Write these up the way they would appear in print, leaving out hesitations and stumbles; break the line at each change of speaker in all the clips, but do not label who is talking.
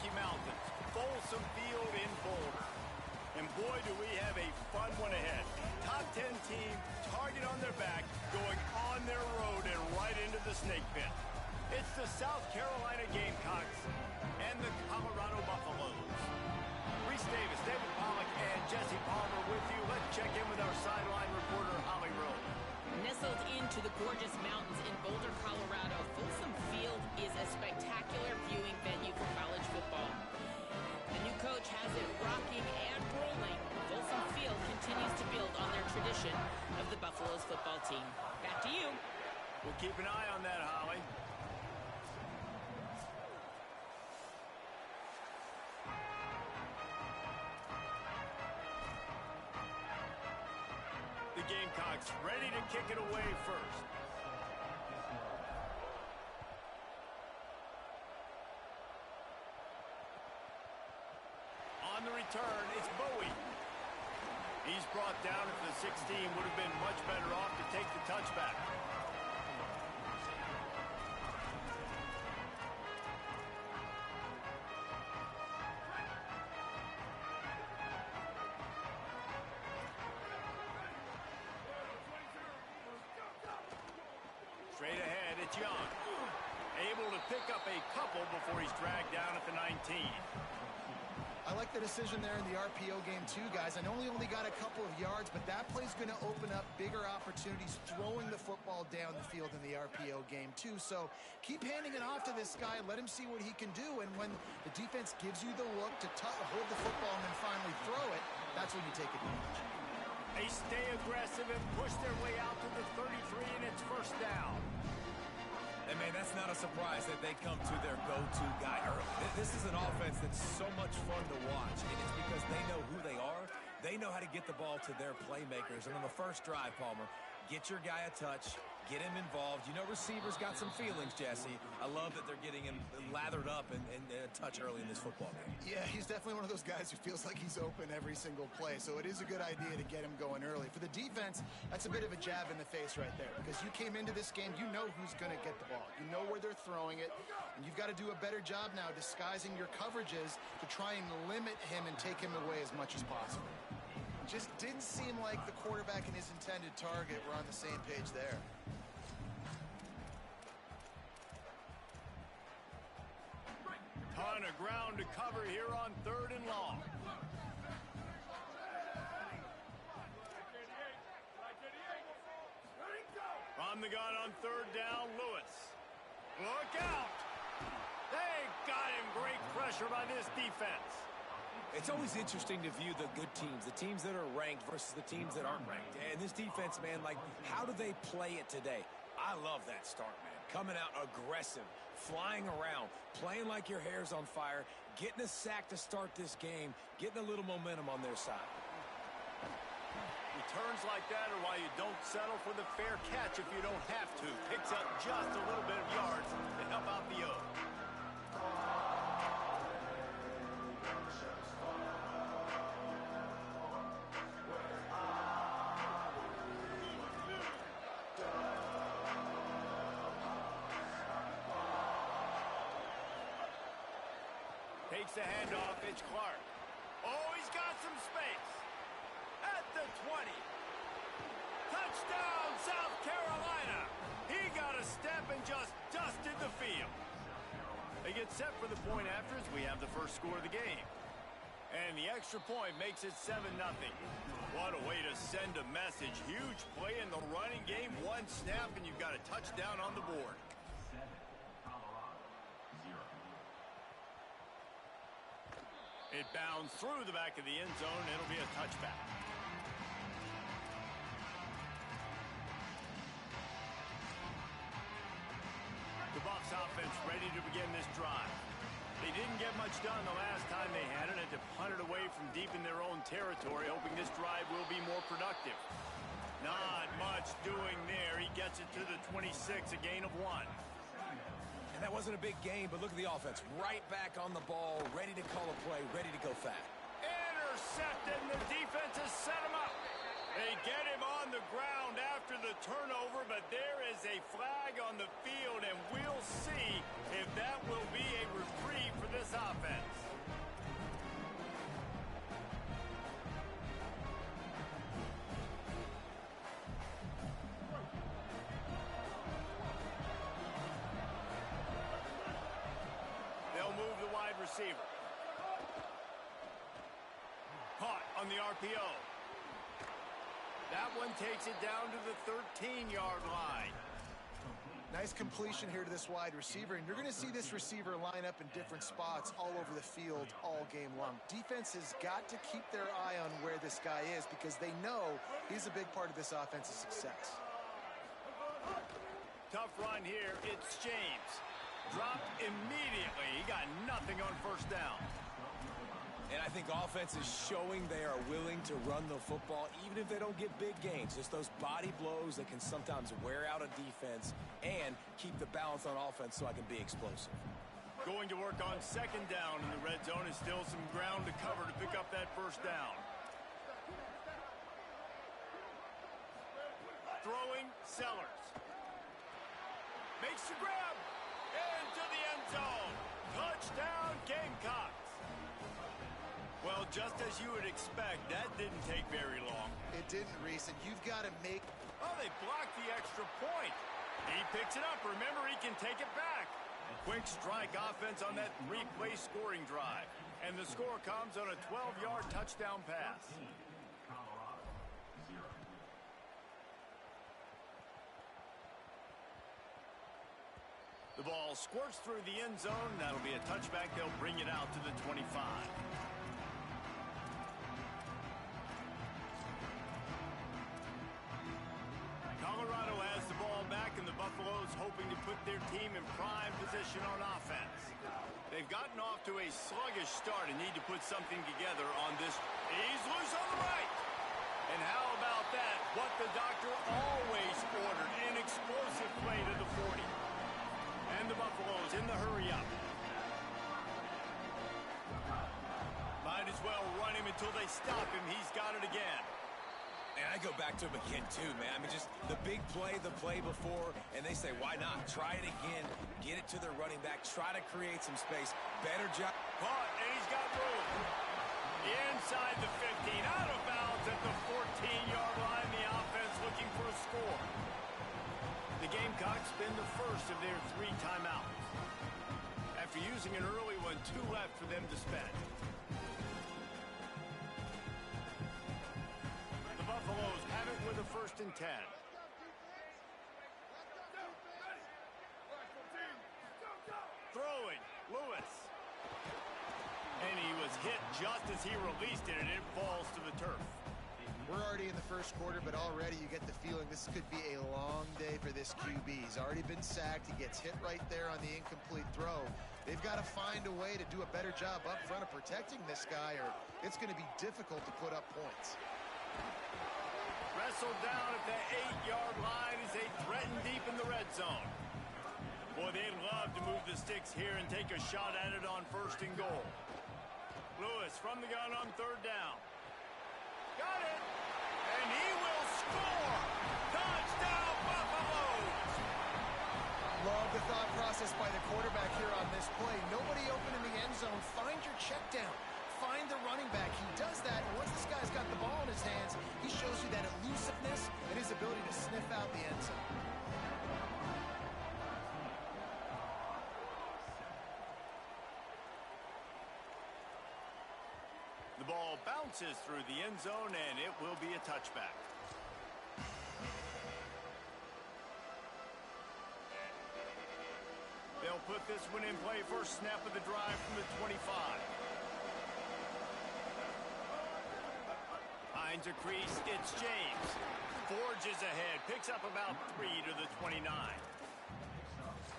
Rocky Mountains, Folsom Field in Boulder. And boy, do we have a fun one ahead. Top 10 team, target on their back, going on their road and right into the snake pit. It's the South Carolina Gamecocks and the Colorado Buffaloes. Reese Davis, David Pollack, and Jesse Palmer with you. Let's check in with our sideline reporter, Holly Rowe.
Nestled into the gorgeous mountains in Boulder, Colorado, Folsom Field is a spectacular viewing venue for college football. The new coach has it rocking and rolling. Folsom Field continues to build on their tradition of the Buffaloes football team. Back to you.
We'll keep an eye on that, Holly. The Gamecocks ready to kick it away first. On the return, it's Bowie. He's brought down at the 16. Would have been much better off to take the touchback. Straight ahead, it's Young. Able to pick up a couple before he's dragged down at the 19.
I like the decision there in the RPO game too, guys. I know he only got a couple of yards, but that play's going to open up bigger opportunities throwing the football down the field in the RPO game too. So keep handing it off to this guy. Let him see what he can do. And when the defense gives you the look to hold the football and then finally throw it, that's when you take advantage.
They stay aggressive and push their way out to the 33, and it's first down.
And, man, that's not a surprise that they come to their go-to guy early. This is an offense that's so much fun to watch, and it's because they know who they are. They know how to get the ball to their playmakers. And on the first drive, Palmer, get your guy a touch, get him involved. You know receivers got some feelings, Jesse. I love that they're getting him lathered up and a touch early in this football game.
Yeah, he's definitely one of those guys who feels like he's open every single play, so it is a good idea to get him going early. For the defense, that's a bit of a jab in the face right there, because you came into this game, you know who's going to get the ball. You know where they're throwing it, and you've got to do a better job now disguising your coverages to try and limit him and take him away as much as possible. Just didn't seem like the quarterback and his intended target were on the same page there.
Ton of ground to cover here on 3rd and long. From the gun on 3rd down, Lewis. Look out! They got him. Great pressure by this defense.
It's always interesting to view the good teams, the teams that are ranked versus the teams that aren't ranked. And this defense, man, like, how do they play it today? I love that start, man. Coming out aggressive, flying around, playing like your hair's on fire, getting a sack to start this game, getting a little momentum on their side.
Returns like that are why you don't settle for the fair catch if you don't have to. Picks up just a little bit of yards to help out the O. Takes the handoff, it's Clark. Oh, he's got some space. At the 20. Touchdown, South Carolina. He got a step and just dusted the field. They get set for the point after as we have the first score of the game. And the extra point makes it 7-0. What a way to send a message. Huge play in the running game. One snap and you've got a touchdown on the board. It bounds through the back of the end zone. It'll be a touchback. The Buffs offense ready to begin this drive. They didn't get much done the last time they had it. Had to punt it away from deep in their own territory, hoping this drive will be more productive. Not much doing there. He gets it to the 26, a gain of 1.
And that wasn't a big game, but look at the offense. Right back on the ball, ready to call a play, ready to go fast.
Intercepted, and the defense has set him up. They They get him on the ground after the turnover, but there is a flag on the field, and we'll see if that will be a reprieve for this offense. They'll move the wide receiver. Caught on the RPO. That one takes it down to the 13-yard line.
Nice completion here to this wide receiver, and you're going to see this receiver line up in different spots all over the field all game long. Defense has got to keep their eye on where this guy is because they know he's a big part of this offense's success.
Tough run here. It's James. Dropped immediately. He got nothing on first down.
And I think offense is showing they are willing to run the football, even if they don't get big gains. Just those body blows that can sometimes wear out a defense and keep the balance on offense so I can be explosive.
Going to work on second down in the red zone is still some ground to cover to pick up that first down. Throwing, Sellers. Makes the grab. Into the end zone. Touchdown, Gamecocks. Well, just as you would expect, that didn't take very long.
It didn't, Reese, and you've got to make...
Oh, they blocked the extra point. He picks it up. Remember, he can take it back. Quick strike offense on that three-play scoring drive. And the score comes on a 12-yard touchdown pass. The ball squirts through the end zone. That'll be a touchback. They'll bring it out to the 25. Colorado has the ball back, and the Buffaloes hoping to put their team in prime position on offense. They've gotten off to a sluggish start and need to put something together on this. He's loose on the right. And how about that? What the doctor always ordered, an explosive play to the 40. And the Buffaloes in the hurry up. Might as well run him until they stop him. He's got it again.
And I go back to him again, too, man. I mean, just the big play, the play before, and they say, why not? Try it again. Get it to their running back. Try to create some space. Better job.
Caught, and he's got room. Inside the 15, out of bounds at the 14-yard line. The offense looking for a score. The Gamecocks spend the first of their 3 timeouts. After using an early one, 2 left for them to spend. The Buffaloes have it with a 1st and 10. Throwing, Lewis. And he was hit just as he released it, and it falls to the turf.
We're already in the first quarter, but already you get the feeling this could be a long day for this QB. He's already been sacked. He gets hit right there on the incomplete throw. They've got to find a way to do a better job up front of protecting this guy, or it's going to be difficult to put up points.
Wrestled down at the 8-yard line as they threaten deep in the red zone. Boy, they'd love to move the sticks here and take a shot at it on 1st and goal. Lewis from the gun on 3rd down. Got it! And he will score! Touchdown, Buffaloes!
Love the thought process by the quarterback here on this play. Nobody open in the end zone. Find your check down. Find the running back. He does that, and once this guy's got the ball in his hands, he shows you that elusiveness and his ability to sniff out the end zone.
The ball bounces through the end zone, and it will be a touchback. They'll put this one in play. First snap of the drive from the 25. Finds a crease. It's James. Forges ahead. Picks up about 3 to the 29.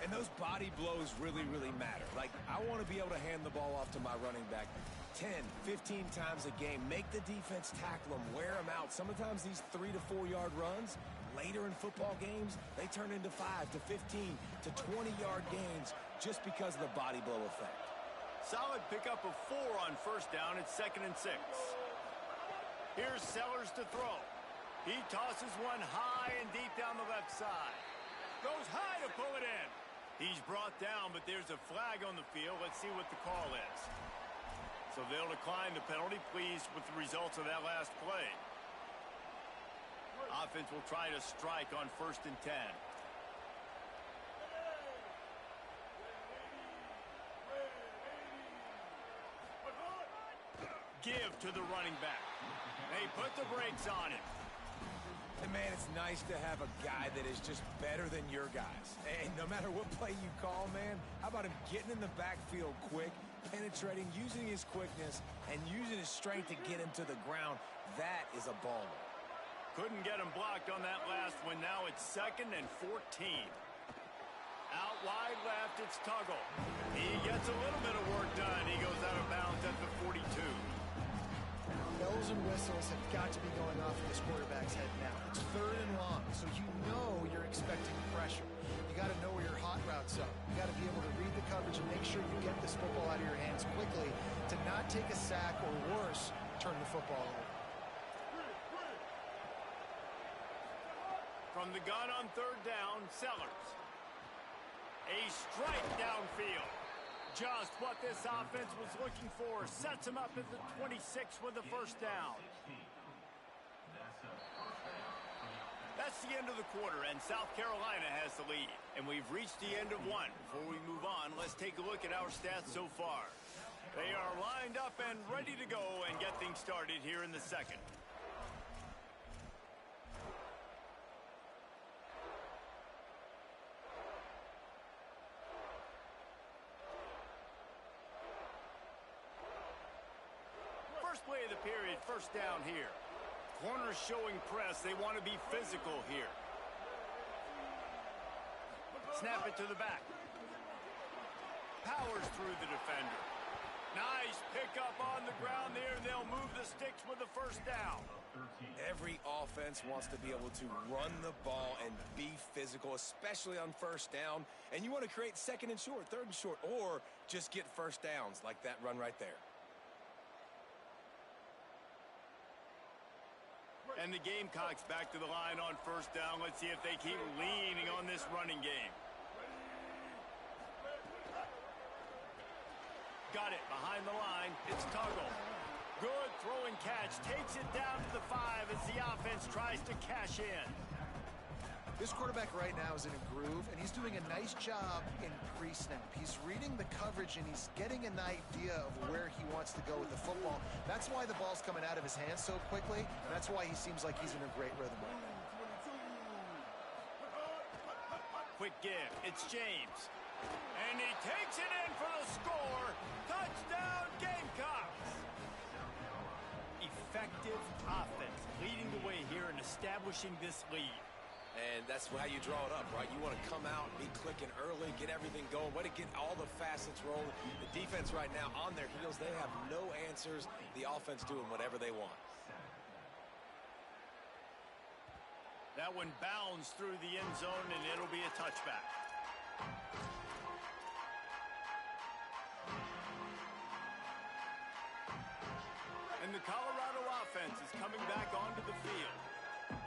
And those body blows really, really matter. Like, I want to be able to hand the ball off to my running back 10, 15 times a game. Make the defense tackle them, wear them out. Sometimes these 3 to 4 yard runs, later in football games, they turn into 5 to 15 to 20 yard gains just because of the body blow effect.
Solid pickup of 4 on 1st down. It's 2nd and 6. Here's Sellers to throw. He tosses one high and deep down the left side. Goes high to pull it in. He's brought down, but there's a flag on the field. Let's see what the call is. So they'll decline the penalty, pleased with the results of that last play. Offense will try to strike on 1st and 10. Give to the running back. They put the brakes on him.
And man, it's nice to have a guy that is just better than your guys. And no matter what play you call, man, how about him getting in the backfield quick, penetrating, using his quickness, and using his strength to get him to the ground? That is a baller.
Couldn't get him blocked on that last one. Now it's 2nd and 14. Out wide left, it's Tuggle. He gets a little bit of work done. He goes out of bounds at the 42.
Bells and whistles have got to be going off in this quarterback's head now. It's 3rd and long, so you know you're expecting pressure. You got to know where your hot routes are. You got to be able to read the coverage and make sure you get this football out of your hands quickly to not take a sack or worse, turn the football over.
From the gun on 3rd down, Sellers. A strike downfield. Just what this offense was looking for. Sets him up at the 26 with the 1st down. That's the end of the quarter, and South Carolina has the lead. And we've reached the end of one. Before we move on, let's take a look at our stats so far. They are lined up and ready to go and get things started here in the 2nd. First play of the period, 1st down here. Corners showing press. They want to be physical here. Snap it to the back. Powers through the defender. Nice pickup on the ground there. They'll move the sticks with the 1st down.
Every offense wants to be able to run the ball and be physical, especially on 1st down. And you want to create 2nd and short, 3rd and short, or just get 1st downs like that run right there.
And the Gamecocks back to the line on 1st down. Let's see if they keep leaning on this running game. Got it behind the line. It's Tuggle. Good throwing catch. Takes it down to the 5 as the offense tries to cash in.
This quarterback right now is in a groove, and he's doing a nice job in pre-snap. He's reading the coverage, and he's getting an idea of where he wants to go with the football. That's why the ball's coming out of his hands so quickly, and that's why he seems like he's in a great rhythm right now.
Quick give. It's James. And he takes it in for the score. Touchdown, Gamecocks. Effective offense leading the way here and establishing this lead.
And that's how you draw it up, right? You want to come out, be clicking early, get everything going, way to get all the facets rolling. The defense right now on their heels, they have no answers. The offense doing whatever they want.
That one bounds through the end zone, and it'll be a touchback. And the Colorado offense is coming back onto the field.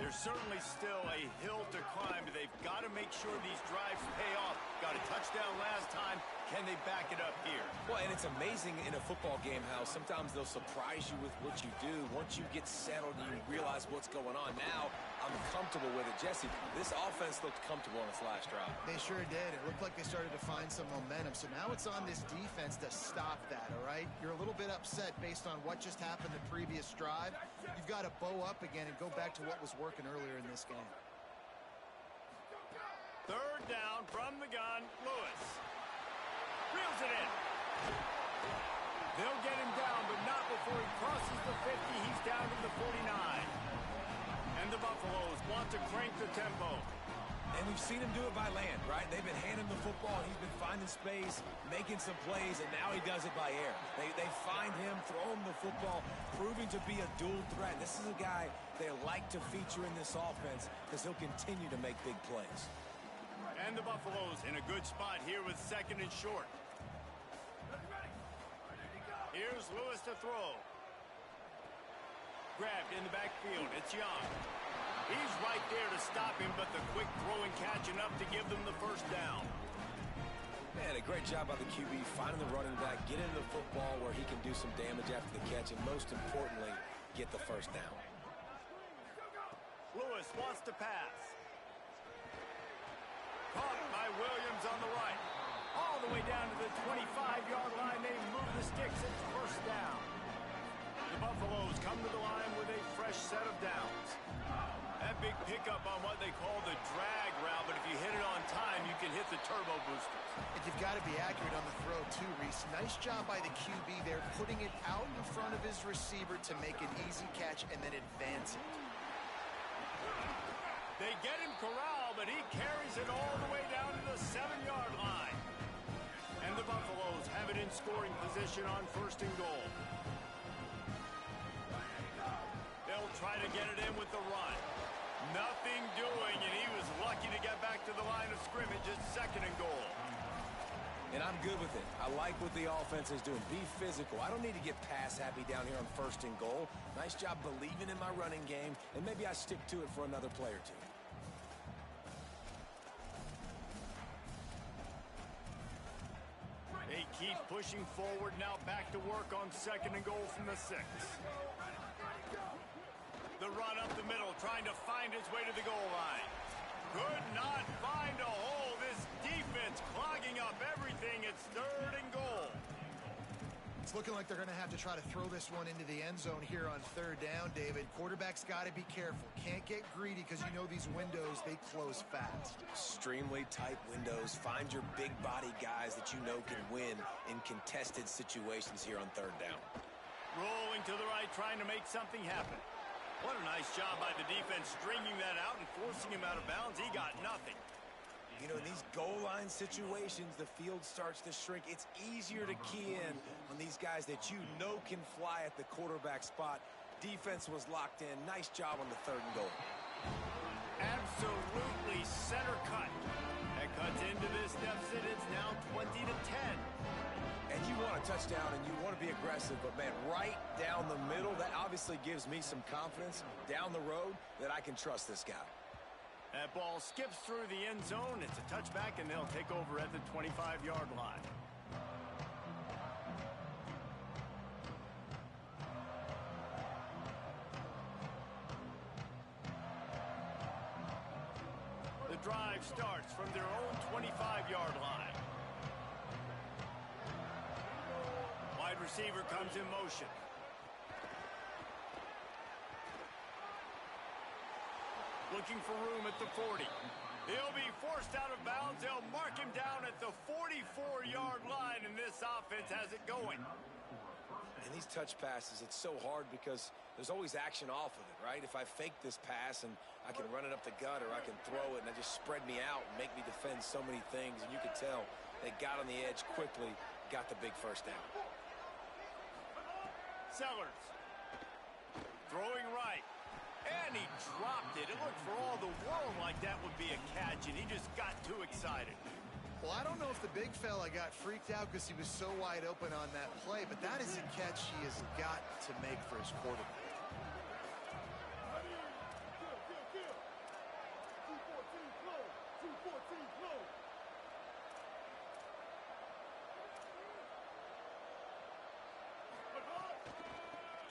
There's certainly still a hill to climb. They've got to make sure these drives pay off. Got a touchdown last time. Can they back it up here?
Well, and it's amazing in a football game how sometimes they'll surprise you with what you do. Once you get settled and you realize what's going on. Now, I'm comfortable with it. Jesse, this offense looked comfortable on its last drive.
They sure did. It looked like they started to find some momentum. So now it's on this defense to stop that, all right? You're a little bit upset based on what just happened the previous drive. You've got to bow up again and go back to what was working earlier in this game.
3rd down from the gun, Lewis. Reels it in. They'll get him down, but not before he crosses the 50. He's down to the 49. And the Buffaloes want to crank the tempo.
And we've seen him do it by land, right? They've been handing the football, and he's been finding space, making some plays, and now he does it by air. They find him, throw him the football, proving to be a dual threat. This is a guy they like to feature in this offense because he'll continue to make big plays.
And the Buffaloes in a good spot here with 2nd and short. Here's Lewis to throw. Grabbed in the backfield. It's Young. He's right there to stop him, but the quick throw and catching up to give them the first down.
Man, a great job by the QB finding the running back, get into the football where he can do some damage after the catch, and most importantly, get the first down.
Lewis wants to pass. Caught by Williams on the right. All the way down to the 25-yard line. They move the sticks. It's first down. The Buffaloes come to the line with a fresh set of downs. That big pickup on what they call the drag route, but if you hit it on time, you can hit the turbo boosters.
And you've got to be accurate on the throw, too, Reese. Nice job by the QB there, putting it out in front of his receiver to make an easy catch and then advance it.
They get him corralled, but he carries it all the way down to the 7-yard line. And the Buffaloes have it in scoring position on first and goal. They'll try to get it in with the run. Nothing doing, and he was lucky to get back to the line of scrimmage at second and goal.
And I'm good with it. I like what the offense is doing. Be physical. I don't need to get pass happy down here on first and goal. Nice job believing in my running game, and maybe I stick to it for another play or two.
They keep pushing forward, now back to work on second and goal from the 6. The run up the middle, trying to find his way to the goal line. Could not find a hole. This defense clogging up everything. It's third and goal.
It's looking like they're going to have to try to throw this one into the end zone here on third down, David. Quarterback's got to be careful. Can't get greedy because you know these windows, they close fast.
Extremely tight windows. Find your big body guys that you know can win in contested situations here on third down.
Rolling to the right, trying to make something happen. What a nice job by the defense stringing that out and forcing him out of bounds. He got nothing.
You know, in these goal line situations, the field starts to shrink. It's easier to key in on these guys that you know can fly at the quarterback spot. Defense was locked in. Nice job on the third and goal.
Absolutely center cut. That cuts into this deficit. It's now 20-10.
And you want a touchdown and you want to be aggressive, but, man, right down the middle, that obviously gives me some confidence down the road that I can trust this guy.
That ball skips through the end zone. It's a touchback, and they'll take over at the 25-yard line. The drive starts from their own 25-yard line. Wide receiver comes in motion. Looking for room at the 40. He'll be forced out of bounds. They'll mark him down at the 44-yard line, and this offense has it going.
And these touch passes, it's so hard because there's always action off of it, right? If I fake this pass and I can run it up the gut or I can throw it and it just spread me out and make me defend so many things, and you could tell they got on the edge quickly, got the big first down.
Sellers throwing right. And he dropped it. It looked for all the world like that would be a catch, and he just got too excited.
Well, I don't know if the big fella got freaked out because he was so wide open on that play, but that is a catch he has got to make for his quarterback.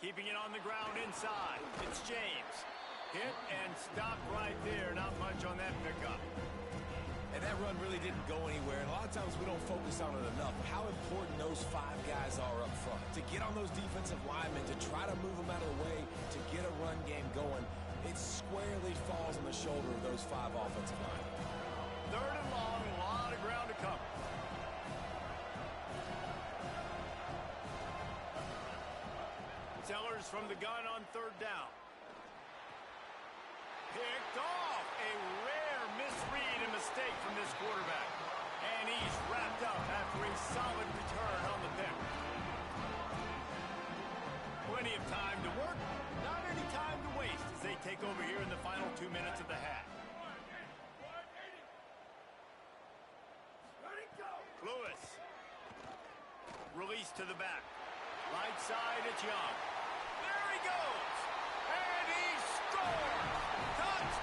Keeping it on the ground inside. It's James. Hit and stopped right there. Not much on that pickup.
And that run really didn't go anywhere. And a lot of times we don't focus on it enough. How important those 5 guys are up front. To get on those defensive linemen, to try to move them out of the way, to get a run game going. It squarely falls on the shoulder of those 5 offensive linemen.
Third and long. A lot of ground to cover. Sellers from the gun on third down. Picked off. A rare misread and mistake from this quarterback. And he's wrapped up after a solid return on the pick. Plenty of time to work. Not any time to waste as they take over here in the final 2 minutes of the half. Lewis. Release to the back. Right side, it's Young. There he goes. And he scores.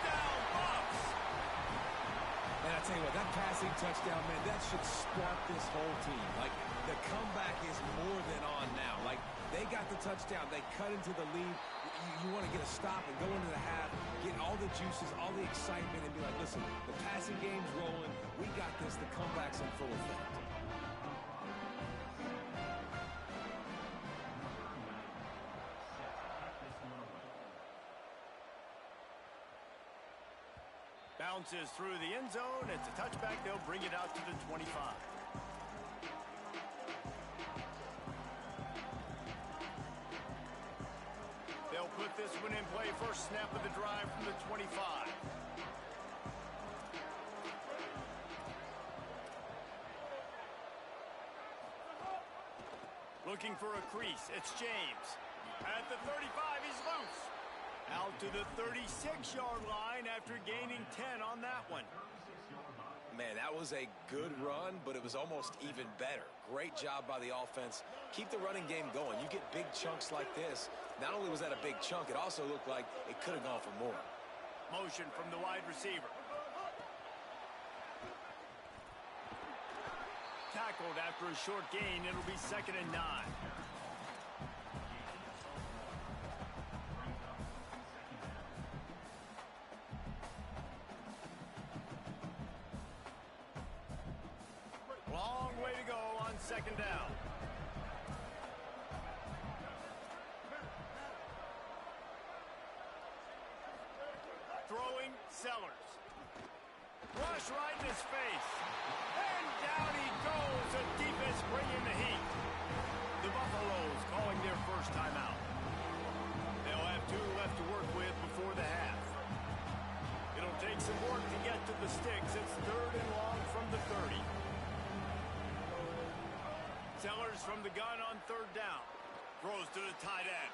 tell you what, that passing touchdown, man, that should spark this whole team. Like, the comeback is more than on now. Like, they got the touchdown. They cut into the lead. You want to get a stop and go into the half, get all the juices, all the excitement, and be like, listen, the passing game's rolling. We got this. The comeback's in full effect.
Bounces through the end zone. It's a touchback. They'll bring it out to the 25. They'll put this one in play. First snap of the drive from the 25. Looking for a crease. It's James. At the 35, he's loose. Out to the 36-yard line after gaining 10 on that one.
Man, that was a good run, but it was almost even better. Great job by the offense. Keep the running game going. You get big chunks like this. Not only was that a big chunk, it also looked like it could have gone for more.
Motion from the wide receiver. Tackled after a short gain. It'll be 2nd and 9. Long way to go on 2nd down. Throwing, Sellers. Rush right in his face. And down he goes. The defense bringing the heat. The Buffaloes calling their first timeout. They'll have 2 left to work with before the half. It'll take some work to get to the sticks. It's 3rd and long from the 30. Sellers from the gun on 3rd down. Throws to the tight end.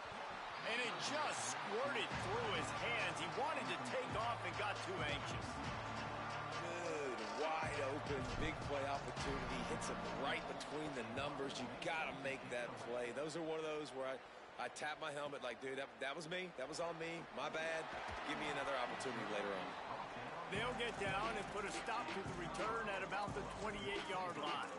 And it just squirted through his hands. He wanted to take off and got too anxious.
Good, wide open, big play opportunity. Hits him right between the numbers. You got to make that play. Those are one of those where I tap my helmet like, dude, that was me. That was on me. My bad. Give me another opportunity later on.
They'll get down and put a stop to the return at about the 28-yard line.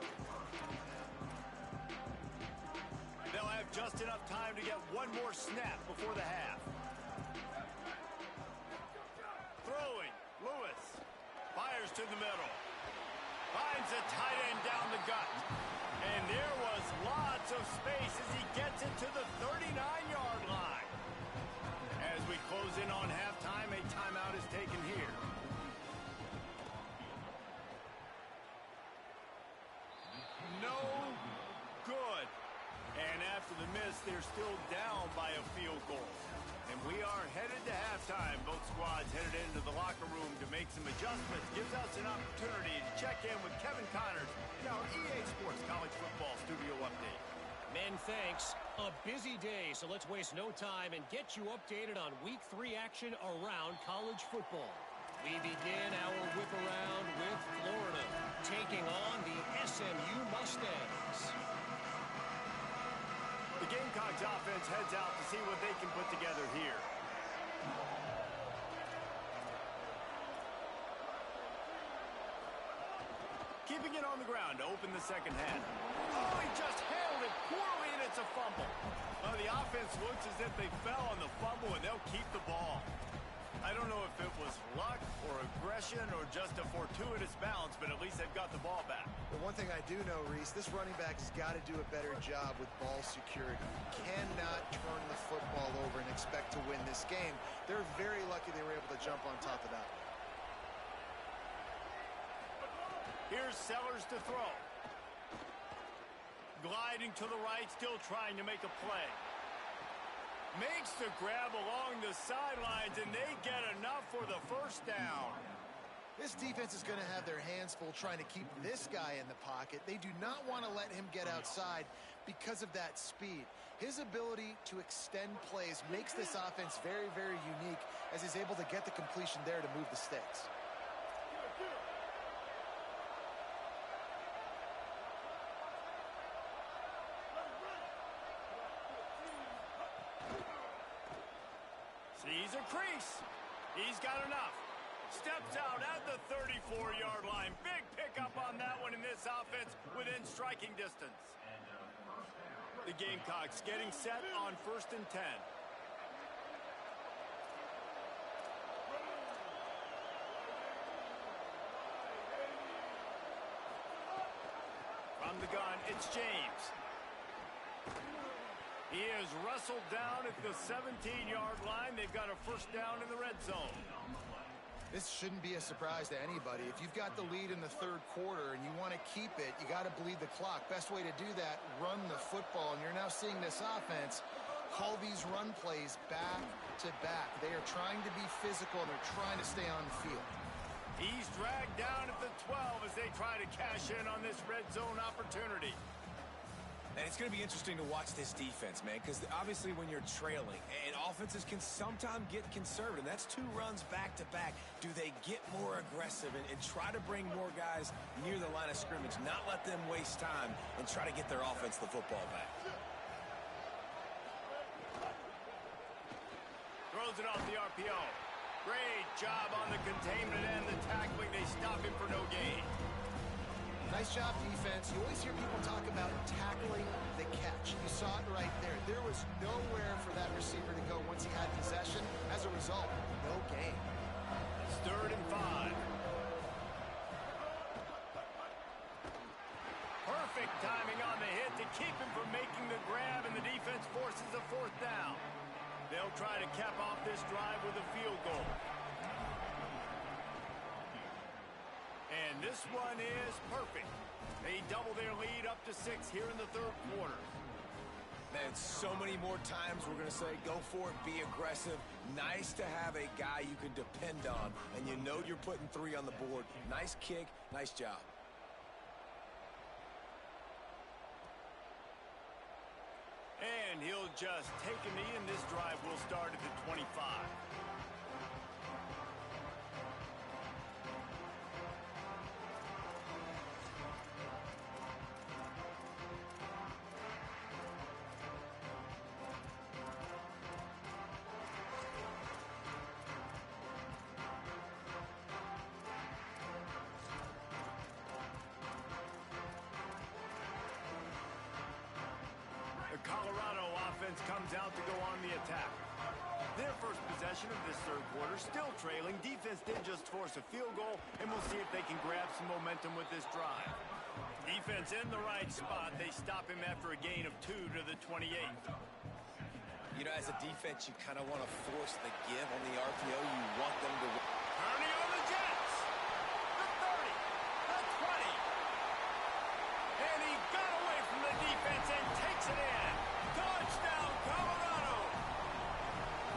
They'll have just enough time to get one more snap before the half. Throwing, Lewis. Fires to the middle. Finds a tight end down the gut. And there was lots of space as he gets it to the 39-yard line. As we close in on halftime, a timeout is taken here. No good. And after the miss, they're still down by a field goal. And we are headed to halftime. Both squads headed into the locker room to make some adjustments. Gives us an opportunity to check in with Kevin Connors in our EA Sports College Football Studio Update.
Men, thanks. A busy day, so let's waste no time and get you updated on Week 3 action around college football. We begin our whip around with Florida, taking on the SMU Mustangs.
The Gamecocks offense heads out to see what they can put together here. Keeping it on the ground to open the second half. Oh, he just handled it poorly, and it's a fumble. The offense looks as if they fell on the fumble, and they'll keep the ball. I don't know if it was luck or aggression or just a fortuitous bounce, but at least they've got the ball back.
The one thing I do know, Reese, this running back has got to do a better job with ball security. You cannot turn the football over and expect to win this game. They're very lucky they were able to jump on top of that.
Here's Sellers to throw. Gliding to the right, still trying to make a play. Makes the grab along the sidelines, and they get enough for the first down.
This defense is going to have their hands full trying to keep this guy in the pocket. They do not want to let him get outside because of that speed. His ability to extend plays makes this offense very, very unique as he's able to get the completion there to move the sticks.
Sees a crease. He's got enough. Steps out at the 34-yard line. Big pickup on that one in this offense within striking distance. The Gamecocks getting set on 1st and 10. From the gun, it's James. He is wrestled down at the 17-yard line. They've got a first down in the red zone.
This shouldn't be a surprise to anybody. If you've got the lead in the 3rd quarter and you want to keep it, you got to bleed the clock. Best way to do that, run the football. And you're now seeing this offense call these run plays back to back. They are trying to be physical, and they're trying to stay on the field.
He's dragged down at the 12 as they try to cash in on this red zone opportunity.
And it's going to be interesting to watch this defense, man, because obviously when you're trailing, and offenses can sometimes get conservative. That's 2 runs back-to-back. Do they get more aggressive and try to bring more guys near the line of scrimmage, not let them waste time, and try to get their offense the football back?
Throws it off the RPO. Great job on the containment and the tackling. They stop him for no gain.
Nice job, defense. You always hear people talk about tackling the catch. You saw it right there. There was nowhere for that receiver to go once he had possession. As a result, no gain.
It's 3rd and 5. Perfect timing on the hit to keep him from making the grab, and the defense forces a 4th down. They'll try to cap off this drive with a field goal. And this one is perfect. They double their lead up to 6 here in the 3rd quarter.
Man, so many more times we're going to say, go for it, be aggressive. Nice to have a guy you can depend on, and you know you're putting 3 on the board. Nice kick, nice job.
And he'll just take a knee, and this drive will start at the 25. The Colorado offense comes out to go on the attack. Their first possession of this 3rd quarter, still trailing. Defense did just force a field goal, and we'll see if they can grab some momentum with this drive. Defense in the right spot. They stop him after a gain of 2 to the 28.
You know, as a defense, you kind of want to force the give on the RPO. You want them to...
Kearney on the Jets. The 30, the 20. And he got away from the defense and takes it in. Touchdown, Colorado.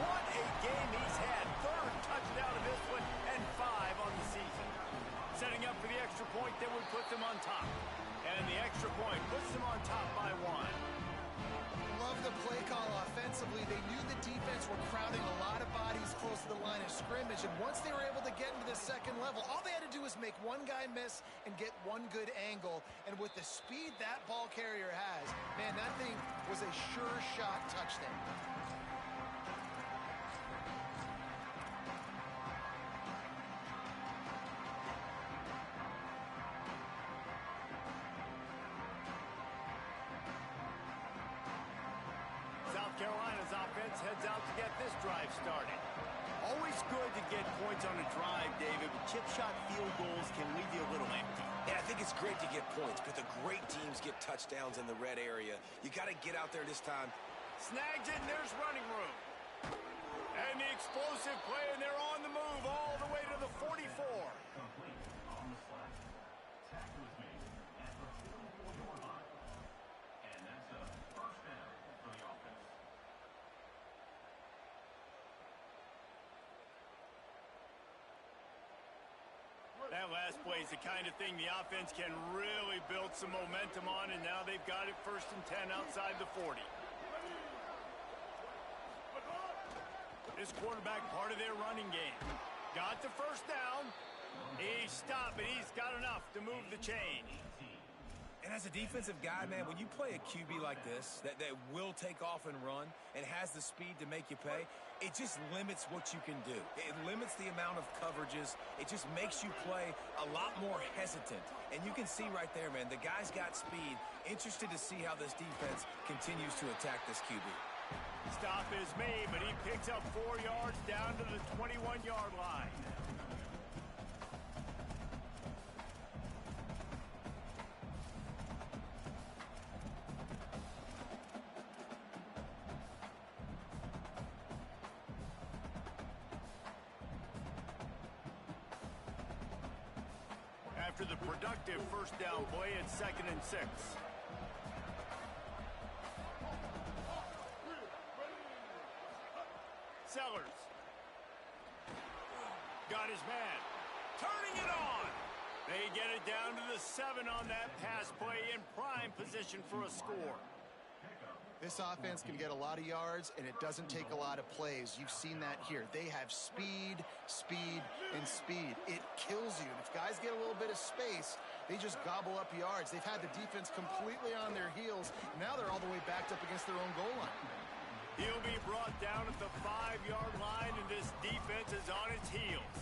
What a game he's had. 3rd touchdown of this one and 5 on the season. Setting up for the extra point that would put them on top. And the extra point puts them on top by 1.
Love the play call offensively. They knew the defense were crowding a lot of bodies close to the line of scrimmage, and once they were able to get into the 2nd level, all they had to do was make one guy miss and get one good angle. And with the speed that ball carrier has, man, that thing was a sure shot touchdown.
Carolina's offense heads out to get this drive started. Always good to get points on a drive, David, but chip shot field goals can leave you a little empty.
Yeah, I think it's great to get points, but the great teams get touchdowns in the red area. You got to get out there this time.
Snags it, and there's running room. And the explosive play, and they're on the move all the way to the 44. That last play is the kind of thing the offense can really build some momentum on, and now they've got it 1st and 10 outside the 40. This quarterback, part of their running game. Got the first down. He stopped, but he's got enough to move the chain.
And And as a defensive guy, man, when you play a QB like this that will take off and run and has the speed to make you pay, it just limits what you can do. It limits the amount of coverages. It just makes you play a lot more hesitant. And you can see right there, man, the guy's got speed. Interested to see how this defense continues to attack this QB.
Stop is made, but he picks up 4 yards down to the 21-yard line. After the productive first down play, it's 2nd and 6. Sellers. Got his man. Turning it on. They get it down to the 7 on that pass play in prime position for a score.
This offense can get a lot of yards, and it doesn't take a lot of plays. You've seen that here. They have speed, speed, and speed. It kills you. And if guys get a little bit of space, they just gobble up yards. They've had the defense completely on their heels. Now they're all the way backed up against their own goal line.
He'll be brought down at the 5-yard line, and this defense is on its heels.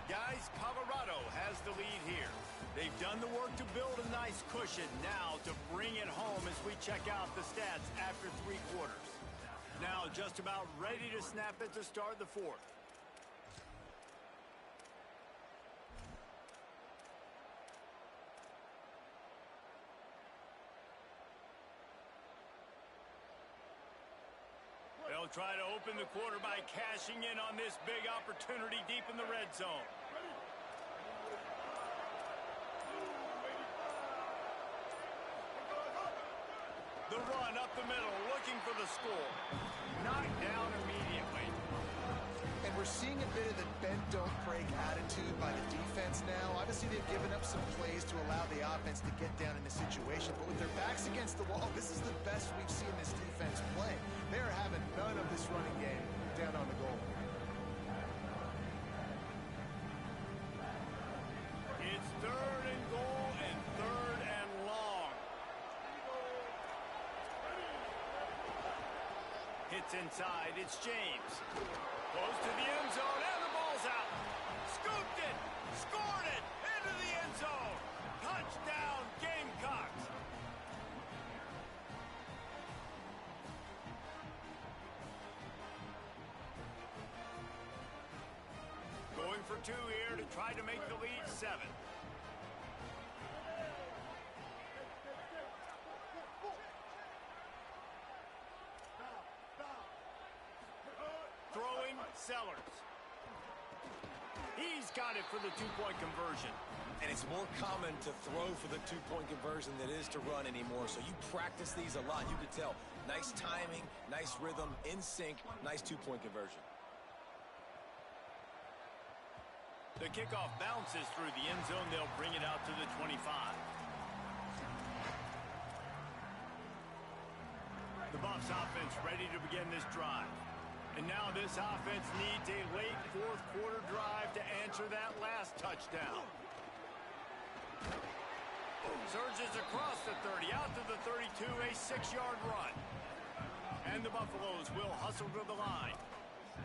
Guys, Colorado has the lead here. They've done the work to build a nice cushion. Now to bring it home as we check out the stats after 3 quarters. Now just about ready to snap it to start the 4th. They'll try to open the quarter by cashing in on this big opportunity deep in the red zone. The run up the middle, looking for the score. Knocked down immediately.
And we're seeing a bit of the bend-don't-break attitude by the defense now. Obviously, they've given up some plays to allow the offense to get down in the situation. But with their backs against the wall, this is the best we've seen this defense play. They're having none of this running game down on the goal.
It's 3rd and goal and 3rd and long. Hits inside. It's James. Goes to the end zone, and the ball's out. Scooped it. Scored it. Into the end zone. Touchdown, Gamecocks. Going for 2 here to try to make the lead 7. Throwing, Sellers. He's got it for the 2-point conversion.
And it's more common to throw for the 2-point conversion than it is to run anymore. So you practice these a lot. You can tell. Nice timing, nice rhythm, in sync, nice 2-point conversion.
The kickoff bounces through the end zone. They'll bring it out to the 25. The Buffs offense ready to begin this drive. And now this offense needs a late 4th quarter drive to answer that last touchdown. Surges across the 30, out to the 32, a 6-yard run. And the Buffaloes will hustle to the line.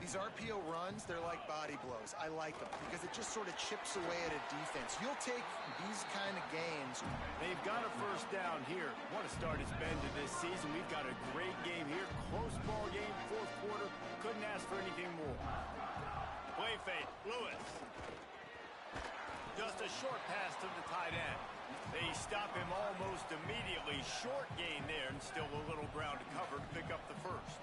These RPO runs, they're like body blows. I like them because it just sort of chips away at a defense. You'll take these kind of games.
They've got a first down here. What a start it's been to this season. We've got a great game here. Close ball game, 4th quarter. Couldn't ask for anything more. Play fake, Lewis. Just a short pass to the tight end. They stop him almost immediately. Short gain there and still a little ground to cover to pick up the first.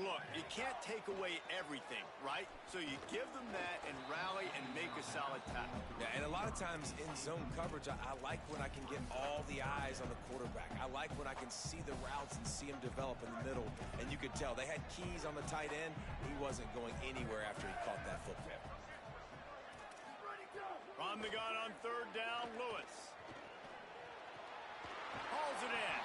Look, you can't take away everything, right? So you give them that and rally and make a solid tackle.
Yeah, and a lot of times in zone coverage, I like when I can get all the eyes on the quarterback. I like when I can see the routes and see him develop in the middle. And you could tell they had keys on the tight end. He wasn't going anywhere after he caught that football.
On the gun on 3rd down, Lewis. Hauls it in.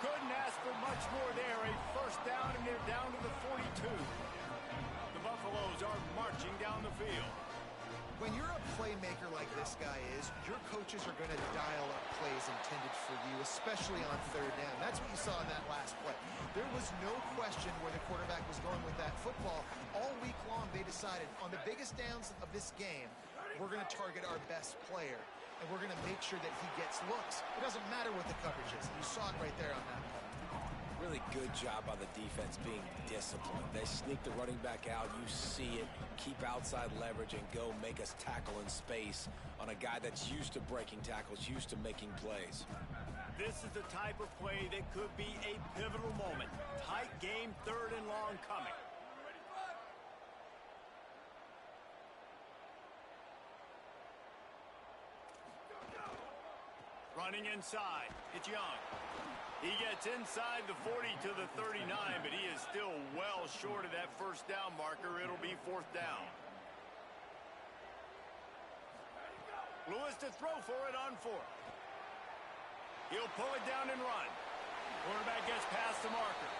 Couldn't ask for much more there. A first down, and they're down to the 42. The Buffaloes are marching down the field.
When you're a playmaker like this guy is, your coaches are going to dial up plays intended for you, especially on third down. That's what you saw in that last play. There was no question where the quarterback was going with that football. All week long, they decided on the biggest downs of this game, we're going to target our best player, and we're going to make sure that he gets looks. It doesn't matter what the coverage is. You saw it right there on that play.
Really good job by the defense being disciplined. They sneak the running back out. You see it. Keep outside leverage and go make us tackle in space on a guy that's used to breaking tackles, used to making plays.
This is the type of play that could be a pivotal moment. Tight game, third and long coming. Running inside. It's Young. He gets inside the 40 to the 39, but he is still well short of that first down marker. It'll be fourth down. Lewis to throw for it on fourth. He'll pull it down and run. Quarterback gets past the marker.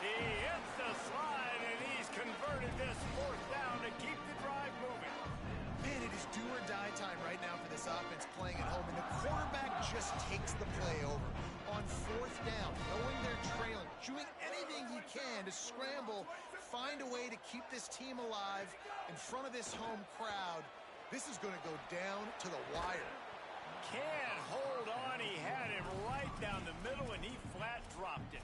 He hits the slide, and he's converted this fourth down to keep the drive moving.
Man, it is do or die time right now for this offense playing at home, and the quarterback just takes the play over. On fourth down, knowing they're trailing, doing anything he can to scramble, find a way to keep this team alive in front of this home crowd. This is going to go down to the wire.
Can't hold on. He had him right down the middle, and he flat dropped it.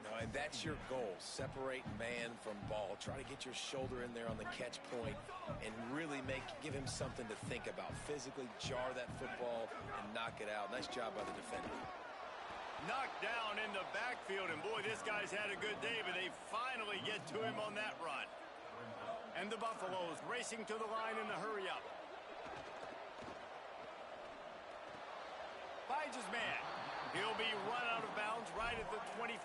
No, and that's your goal. Separate man from ball. Try to get your shoulder in there on the catch point and really give him something to think about. Physically jar that football and knock it out. Nice job by the defender.
Knocked down in the backfield, and boy, this guy's had a good day, but they finally get to him on that run. And the Buffaloes racing to the line in the hurry-up. Finds his man. He'll be run out of bounds right at the 25.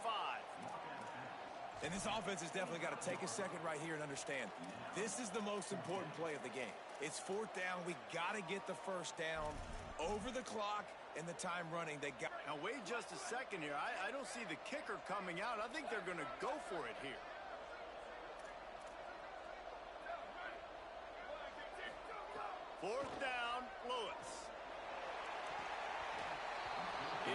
And this offense has definitely got to take a second right here and understand, this is the most important play of the game. It's fourth down. We got to get the first down over the clock and the time running. They got.
Now, wait just a second here. I don't see the kicker coming out. I think they're going to go for it here. Fourth down, Lewis.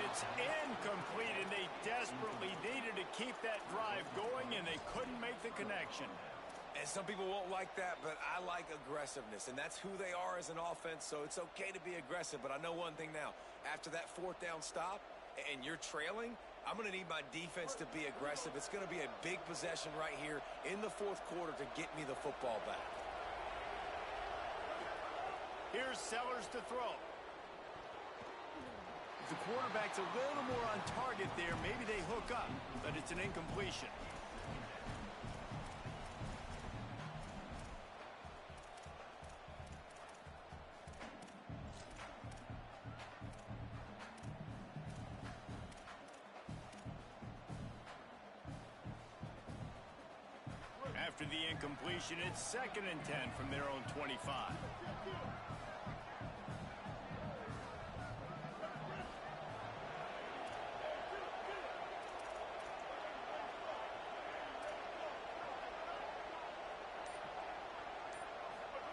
It's incomplete, and they desperately needed to keep that drive going, and they couldn't make the connection.
And some people won't like that, but I like aggressiveness, and that's who they are as an offense, so it's okay to be aggressive. But I know one thing now. After that fourth down stop and you're trailing, I'm going to need my defense to be aggressive. It's going to be a big possession right here in the fourth quarter to get me the football back.
Here's Sellers to throw. If the quarterback's a little more on target there, maybe they hook up, but it's an incompletion. After the incompletion, it's 2nd and 10 from their own 25.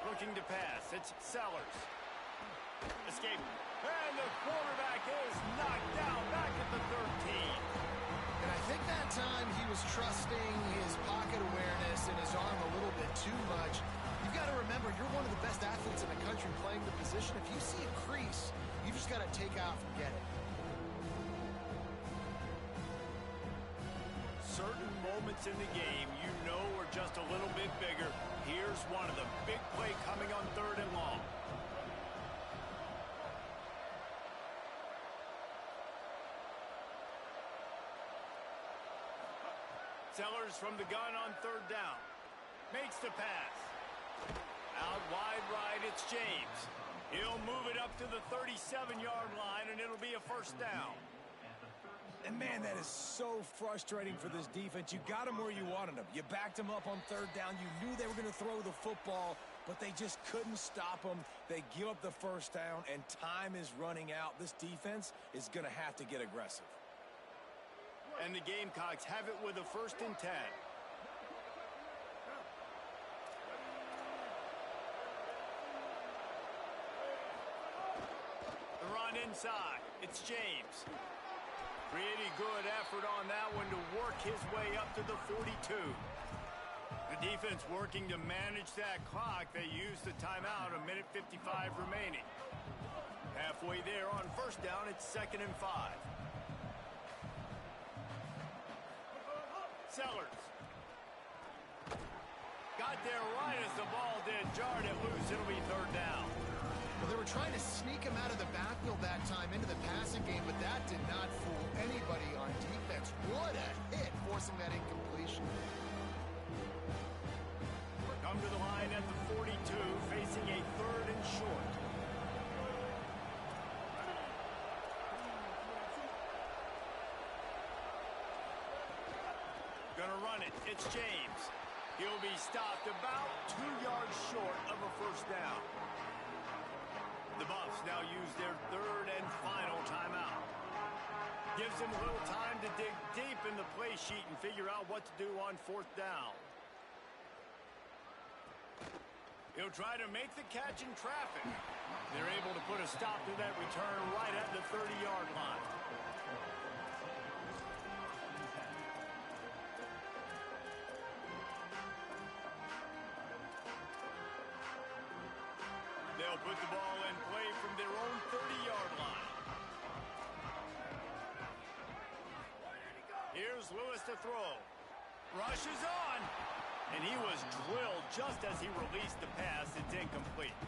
Looking to pass, it's Sellers. Escape, and the quarterback is knocked down back at the 13.
And I think that time he was trusting his pocket awareness and his arm a little bit too much. You've got to remember, you're one of the best athletes in the country playing the position. If you see a crease, you just got to take off and get it.
Certain moments in the game you know are just a little bit bigger. Here's one of them. Big play coming on 3rd and long. Sellers from the gun on 3rd down. Makes the pass. Out wide right, it's James. He'll move it up to the 37-yard line, and it'll be a first down.
And, man, that is so frustrating for this defense. You got them where you wanted them. You backed them up on 3rd down. You knew they were going to throw the football, but they just couldn't stop them. They give up the first down, and time is running out. This defense is going to have to get aggressive.
And the Gamecocks have it with a 1st and 10. The run inside. It's James. Pretty good effort on that one to work his way up to the 42. The defense working to manage that clock. They used the timeout, 1:55 remaining. Halfway there on 1st down, it's 2nd and 5. Sellers. Got there right as the ball did. Jarred it loose. It'll be 3rd down.
Well, they were trying to sneak him out of the backfield that time into the passing game, but that did not fool anybody on defense. What a hit, forcing that incompletion.
Come to the line at the 42, facing a 3rd and short. Gonna run it. It's James. He'll be stopped about 2 yards short of a 1st down. The Buffs now use their 3rd and final timeout. Gives them a little time to dig deep in the play sheet and figure out what to do on 4th down. He'll try to make the catch in traffic. They're able to put a stop to that return right at the 30-yard line. They'll put the ball in play from their own 30-yard line. Here's Lewis to throw. Rushes on. And he was drilled just as he released the pass. It's incomplete.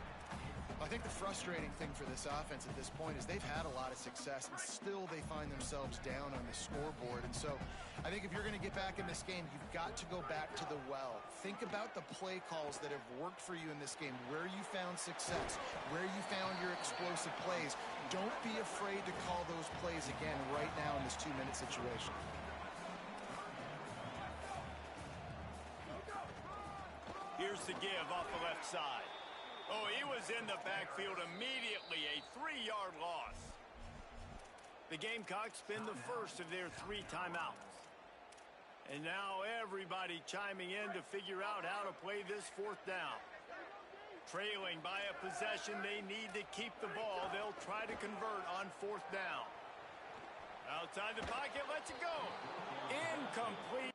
I think the frustrating thing for this offense at this point is they've had a lot of success, and still they find themselves down on the scoreboard. And so I think if you're going to get back in this game, you've got to go back to the well. Think about the play calls that have worked for you in this game, where you found success, where you found your explosive plays. Don't be afraid to call those plays again right now in this 2-minute situation.
Here's the give off the left side. Oh, he was in the backfield immediately. A 3-yard loss. The Gamecocks spend the first of their 3 timeouts. And now everybody chiming in to figure out how to play this 4th down. Trailing by a possession, they need to keep the ball. They'll try to convert on 4th down. Outside the pocket, lets it go. Incomplete.